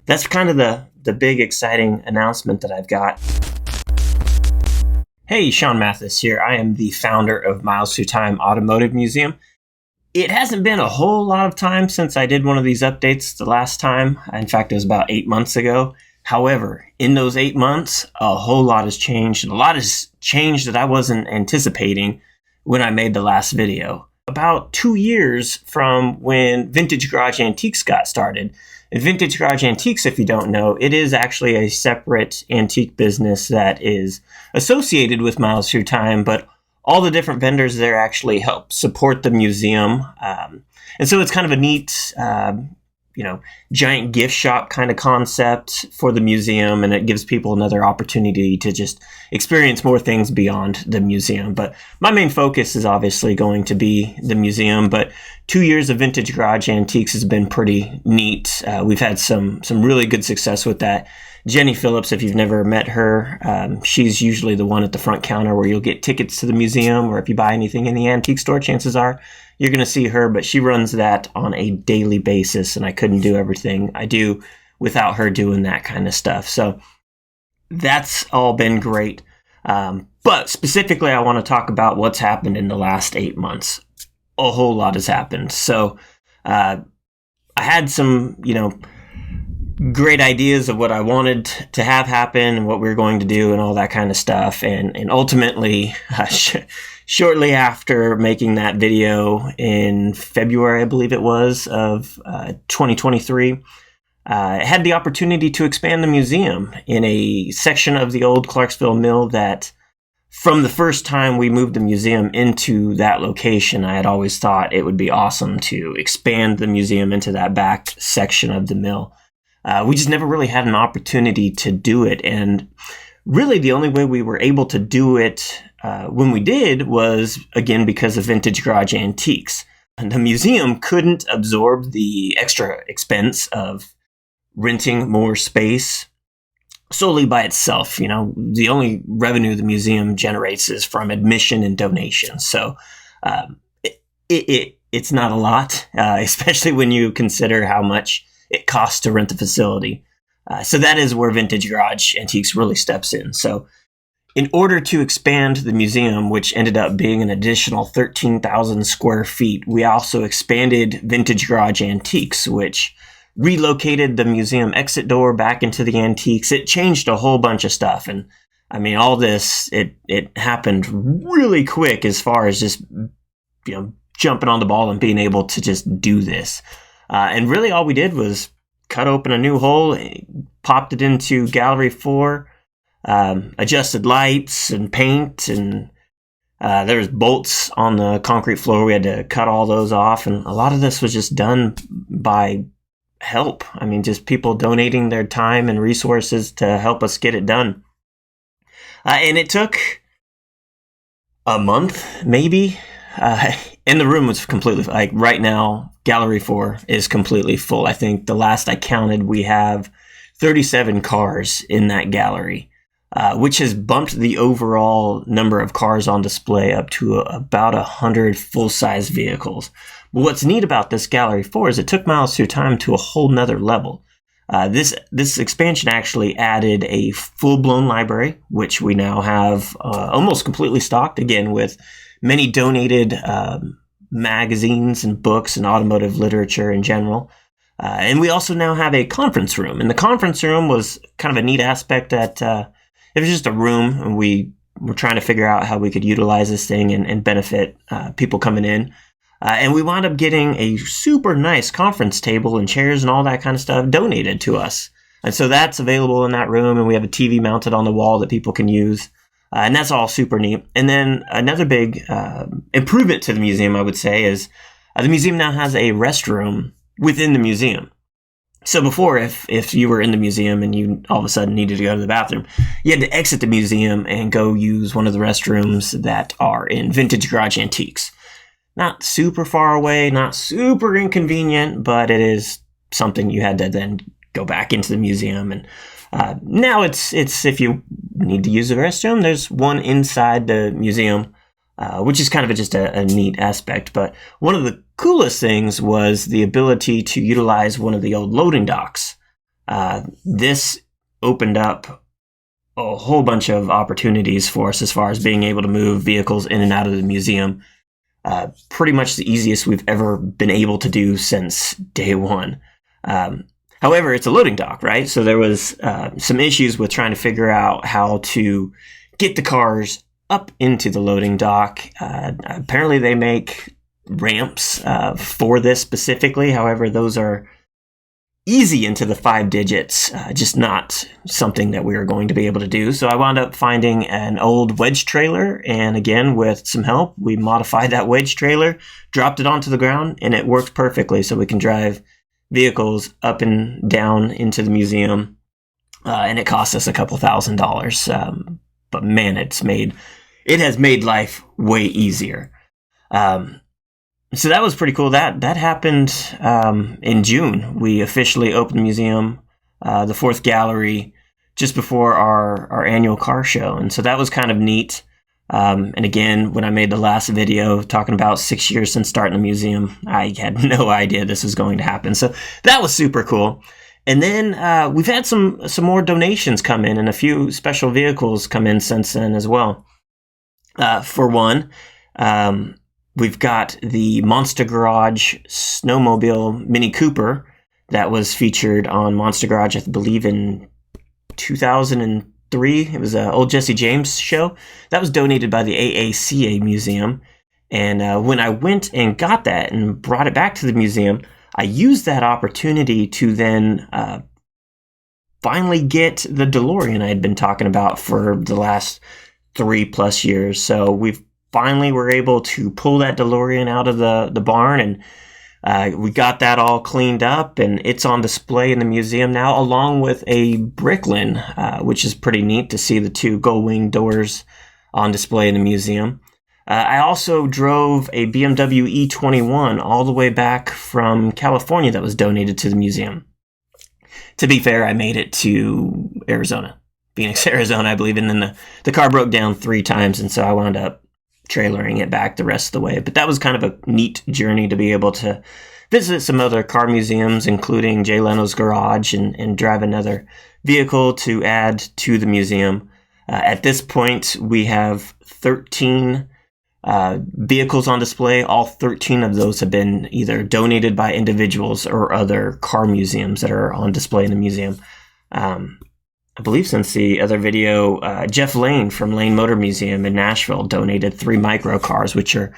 that's kind of the big exciting announcement that I've got. Hey, Sean Mathis here. I am the founder of Miles Through Time Automotive Museum. It hasn't been a whole lot of time since I did one of these updates the last time. In fact, it was about 8 months ago. However, in those 8 months, a whole lot has changed. And a lot has changed that I wasn't anticipating when I made the last video. About 2 years from when Vintage Garage Antiques got started. And Vintage Garage Antiques, if you don't know, it is actually a separate antique business that is associated with Miles Through Time, but all the different vendors there actually help support the museum. And so it's kind of a neat, giant gift shop kind of concept for the museum, and it gives people another opportunity to just experience more things beyond the museum. But my main focus is obviously going to be the museum, but 2 years of Vintage Garage Antiques has been pretty neat. We've had some really good success with that. Jenny Phillips, if you've never met her, she's usually the one at the front counter where you'll get tickets to the museum, or if you buy anything in the antique store, chances are you're going to see her, but she runs that on a daily basis, and I couldn't do everything I do without her doing that kind of stuff. So that's all been great. But specifically, I want to talk about what's happened in the last 8 months. A whole lot has happened. So I had some, great ideas of what I wanted to have happen and what we were going to do and all that kind of stuff. And ultimately, shortly after making that video in February, I believe it was, of 2023, I had the opportunity to expand the museum in a section of the old Clarksville Mill that, from the first time we moved the museum into that location, I had always thought it would be awesome to expand the museum into that back section of the mill. We just never really had an opportunity to do it. And really the only way we were able to do it when we did was, again, because of Vintage Garage Antiques. And the museum couldn't absorb the extra expense of renting more space solely by itself. The only revenue the museum generates is from admission and donations. So it's not a lot, especially when you consider how much it costs to rent the facility. So that is where Vintage Garage Antiques really steps in. So in order to expand the museum, which ended up being an additional 13,000 square feet, we also expanded Vintage Garage Antiques, which relocated the museum exit door back into the antiques. It changed a whole bunch of stuff. And I mean, all this, it happened really quick as far as just, jumping on the ball and being able to just do this. And really all we did was cut open a new hole, popped it into Gallery 4, adjusted lights and paint, and there was bolts on the concrete floor. We had to cut all those off, and a lot of this was just done by help. I mean, just people donating their time and resources to help us get it done. And it took a month, maybe. And the room was completely, like right now, Gallery 4 is completely full. I think the last I counted, we have 37 cars in that gallery, which has bumped the overall number of cars on display up to about 100 full-size vehicles. But what's neat about this Gallery 4 is it took Miles Through Time to a whole nother level. This expansion actually added a full-blown library, which we now have almost completely stocked, again, with many donated magazines and books and automotive literature in general. And we also now have a conference room. And the conference room was kind of a neat aspect that it was just a room, and we were trying to figure out how we could utilize this thing and benefit people coming in. And we wound up getting a super nice conference table and chairs and all that kind of stuff donated to us. And so that's available in that room, and we have a TV mounted on the wall that people can use. And that's all super neat. And then another big improvement to the museum, I would say, is the museum now has a restroom within the museum. So before, if you were in the museum and you all of a sudden needed to go to the bathroom, you had to exit the museum and go use one of the restrooms that are in Vintage Garage Antiques. Not super far away, not super inconvenient, but it is something you had to then go back into the museum. And now it's if you need to use the restroom, there's one inside the museum, which is kind of just a neat aspect. But one of the coolest things was the ability to utilize one of the old loading docks This opened up a whole bunch of opportunities for us as far as being able to move vehicles in and out of the museum. Pretty much the easiest we've ever been able to do since day one. However, it's a loading dock, right? So there was some issues with trying to figure out how to get the cars up into the loading dock. Apparently they make ramps for this specifically. However, those are easy into the 5 digits, just not something that we were going to be able to do. So I wound up finding an old wedge trailer, and again, with some help, we modified that wedge trailer, dropped it onto the ground, and it works perfectly so we can drive vehicles up and down into the museum, and it cost us a couple $1,000s. But man, it has made life way easier. So that was pretty cool. That happened in June. We officially opened the museum, the 4th gallery, just before our annual car show. And so that was kind of neat. And again, when I made the last video talking about 6 years since starting the museum, I had no idea this was going to happen. So that was super cool. And then we've had some more donations come in, and a few special vehicles come in since then as well. For one, we've got the Monster Garage Snowmobile Mini Cooper that was featured on Monster Garage, I believe, in 2003. It was an old Jesse James show. That was donated by the AACA Museum. And when I went and got that and brought it back to the museum, I used that opportunity to then finally get the DeLorean I had been talking about for the last 3+ years. So we've finally were able to pull that DeLorean out of the barn, and we got that all cleaned up, and it's on display in the museum now, along with a Bricklin, which is pretty neat to see the 2 gull wing doors on display in the museum. I also drove a BMW E21 all the way back from California that was donated to the museum. To be fair, I made it to Arizona, Phoenix, Arizona, I believe, and then the car broke down 3 times, and so I wound up trailering it back the rest of the way. But that was kind of a neat journey to be able to visit some other car museums, including Jay Leno's garage, and drive another vehicle to add to the museum. At this point, we have 13 vehicles on display. All 13 of those have been either donated by individuals or other car museums that are on display in the museum. I believe since the other video, Jeff Lane from Lane Motor Museum in Nashville donated 3 micro cars, which are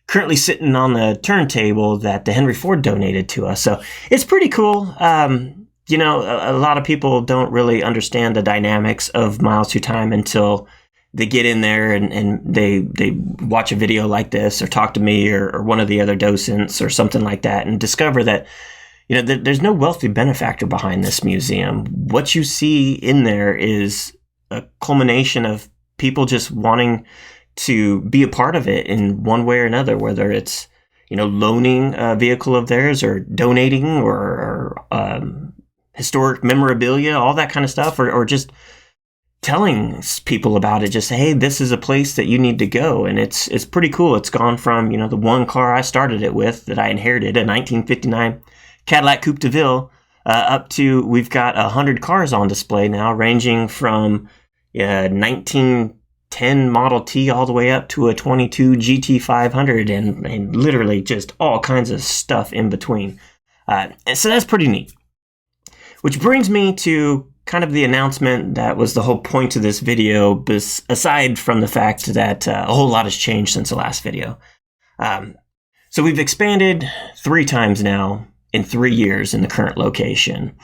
currently sitting on the turntable that the Henry Ford donated to us. So it's pretty cool. You know, a lot of people don't really understand the dynamics of Miles to Time until they get in there and they watch a video like this, or talk to me or one of the other docents or something like that, and discover that, you know, there's no wealthy benefactor behind this museum. What you see in there is a culmination of people just wanting to be a part of it in one way or another, whether it's, you know, loaning a vehicle of theirs, or donating, or historic memorabilia, all that kind of stuff, or just telling people about it. Just say, hey, this is a place that you need to go. And it's pretty cool. It's gone from, you know, the one car I started it with that I inherited, a 1959 Cadillac Coupe de Ville, up to, we've got 100 cars on display now, ranging from 1910 Model T all the way up to a 22 GT500, and literally just all kinds of stuff in between. And so that's pretty neat. Which brings me to kind of the announcement that was the whole point of this video, aside from the fact that a whole lot has changed since the last video. So we've expanded 3 times now in 3 years in the current location.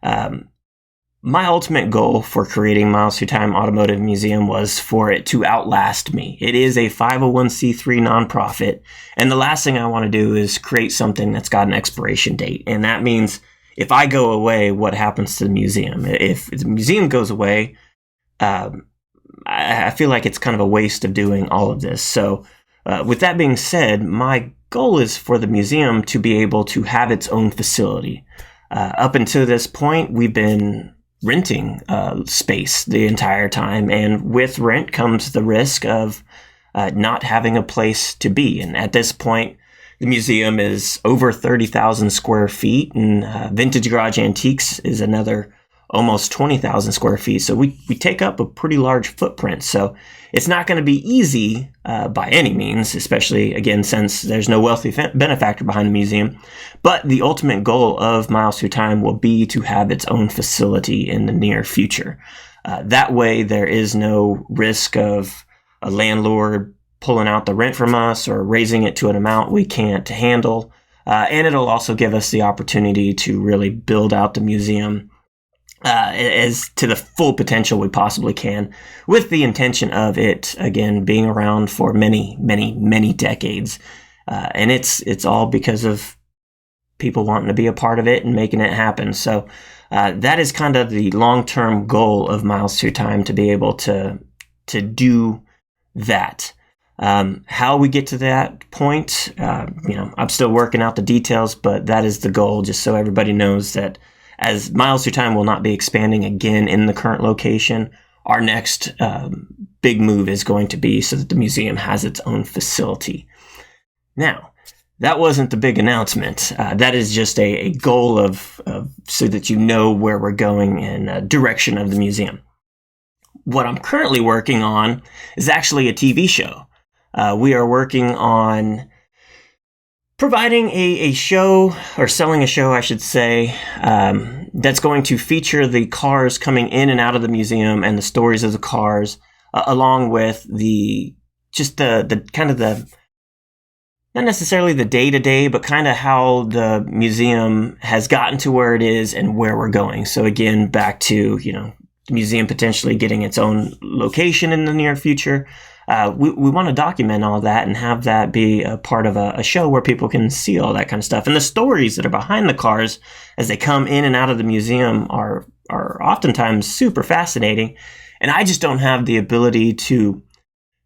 My ultimate goal for creating Miles Through Time Automotive Museum was for it to outlast me. It is a 501c3 nonprofit, and the last thing I want to do is create something that's got an expiration date. And that means if I go away, what happens to the museum? If the museum goes away, I feel like it's kind of a waste of doing all of this. So with that being said, my goal is for the museum to be able to have its own facility. Up until this point, we've been renting space the entire time, and with rent comes the risk of not having a place to be. And at this point, The museum is over 30,000 square feet, and Vintage Garage Antiques is another almost 20,000 square feet. So we take up a pretty large footprint. So it's not going to be easy by any means, especially, again, since there's no wealthy benefactor behind the museum. But the ultimate goal of Miles Through Time will be to have its own facility in the near future. That way, there is no risk of a landlord pulling out the rent from us or raising it to an amount we can't handle. And it'll also give us the opportunity to really build out the museum as to the full potential we possibly can, with the intention of it, again, being around for many, many, many decades. And it's all because of people wanting to be a part of it and making it happen. So that is kind of the long-term goal of Miles Through Time, to be able to do that. How we get to that point, I'm still working out the details, but that is the goal, just so everybody knows that as Miles Through Time will not be expanding again in the current location, our next big move is going to be so that the museum has its own facility. Now, that wasn't the big announcement. That is just a goal of so that you know where we're going and direction of the museum. What I'm currently working on is actually a TV show. We are working on providing a show, or selling a show, I should say, that's going to feature the cars coming in and out of the museum and the stories of the cars, along with the kind of the, not necessarily the day-to-day, but kind of how the museum has gotten to where it is and where we're going. So again, back to, the museum potentially getting its own location in the near future. We want to document all that and have that be a part of a show where people can see all that kind of stuff. And the stories that are behind the cars as they come in and out of the museum are oftentimes super fascinating. And I just don't have the ability to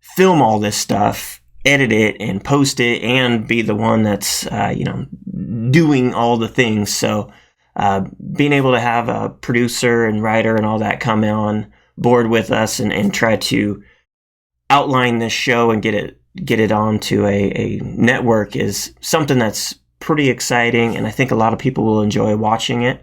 film all this stuff, edit it and post it, and be the one that's, doing all the things. So being able to have a producer and writer and all that come on board with us and try to outline this show and get it onto a network is something that's pretty exciting, and I think a lot of people will enjoy watching it.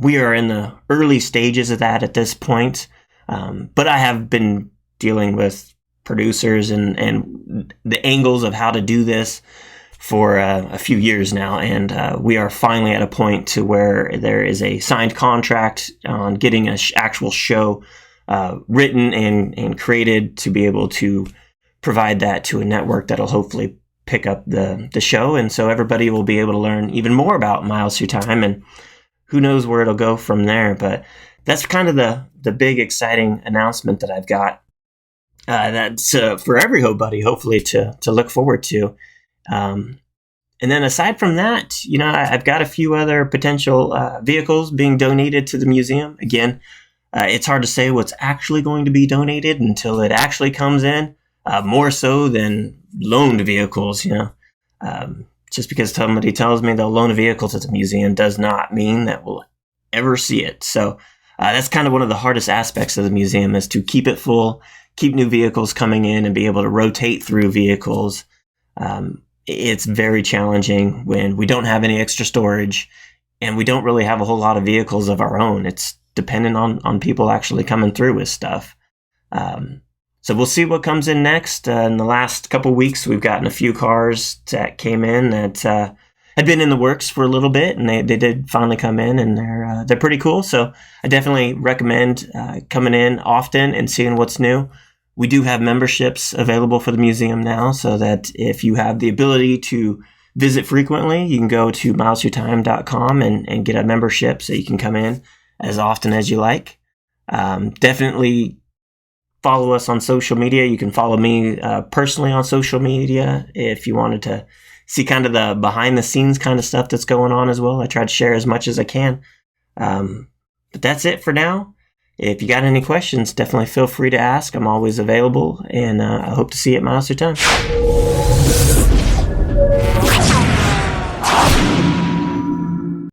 We are in the early stages of that at this point, but I have been dealing with producers and the angles of how to do this for a few years now, and we are finally at a point to where there is a signed contract on getting an actual show written and created to be able to provide that to a network that'll hopefully pick up the show. And so everybody will be able to learn even more about Miles Through Time, and who knows where it'll go from there. But that's kind of the big exciting announcement that I've got. That's for everybody, hopefully, to look forward to. And then aside from that, I've got a few other potential vehicles being donated to the museum. Again, it's hard to say what's actually going to be donated until it actually comes in, more so than loaned vehicles. Just because somebody tells me they'll loan a vehicle to the museum does not mean that we'll ever see it. So that's kind of one of the hardest aspects of the museum, is to keep it full, keep new vehicles coming in, and be able to rotate through vehicles. It's very challenging when we don't have any extra storage and we don't really have a whole lot of vehicles of our own. It's dependent on people actually coming through with stuff. So we'll see what comes in next. In the last couple weeks, we've gotten a few cars that came in that had been in the works for a little bit, and they did finally come in, and they're pretty cool. So I definitely recommend coming in often and seeing what's new. We do have memberships available for the museum now, so that if you have the ability to visit frequently, you can go to milesthroughtime.com and get a membership so you can come in as often as you like. Definitely follow us on social media. You can follow me personally on social media if you wanted to see kind of the behind the scenes kind of stuff that's going on as well. I try to share as much as I can. But that's it for now. If you got any questions, definitely feel free to ask. I'm always available, and I hope to see you at Miles Through Time.